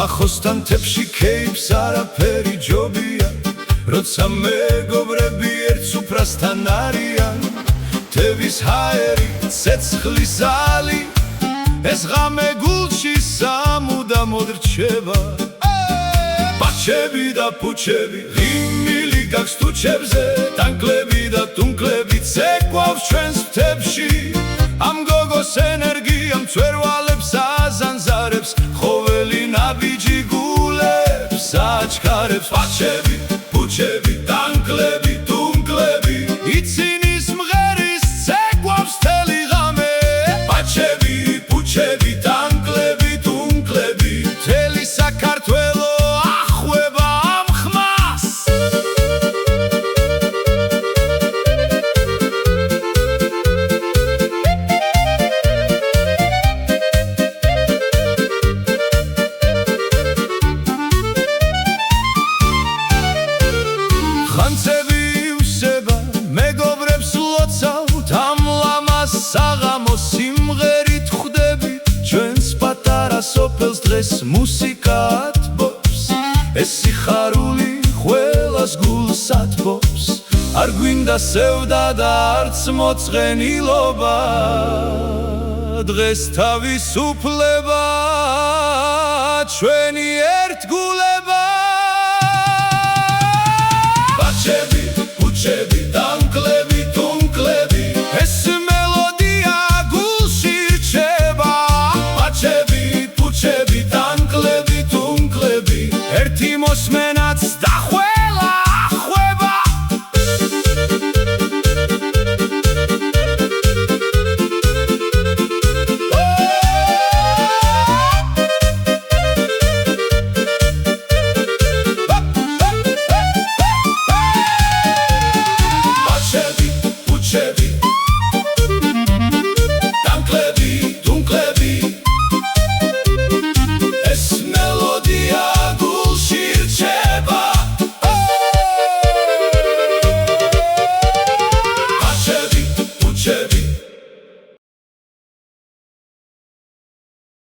ახლოსთან თებში ქეიფს არაფერი ჯობია როცა მეგობრები ერთ სუფრასთან არიან თევის ჰაერი ცეცხლის ზალი ეს ღამე გულში სამუდამოდ რჩება ბაჩები და ფუჩები ღიმილი გაქვს თუჩებზე ტანკლები და თუნკლები ცეკვავს ჩვენს მთებში ამ გოგოს ენერგია მწვერვალებს აზანზარებს ხოველი ნაბიჯი გულებს აჩქარებს ბაჩები ფუჩები ტანკლები თუნკლები იცინის მღერის ცეკვავს მთელი ღამე ბაჩები ფუჩები ტანკლები თუნკლები მთელი საქართველო ახვება ამ ხმას ხანძები ივსება მეგობრებს ლოცავთ ამ ლამას საღამოს სიმღერით ხვდებით ჩვენს პატარა სოფელს დღეს მუსიკა ათბობს ეს სიხარული ყველას გულს ათბობს არ გვინდა სევდა და არც მოწყენილობა დღეს თავისუფლება ჩვენი ერთგულება ბაჩები ფუჩები ტანკლები თუნკლები ეს მელოდია გულში რჩება ბაჩები ფუჩები ტანკლები თუნკლები ერთი მოსმენ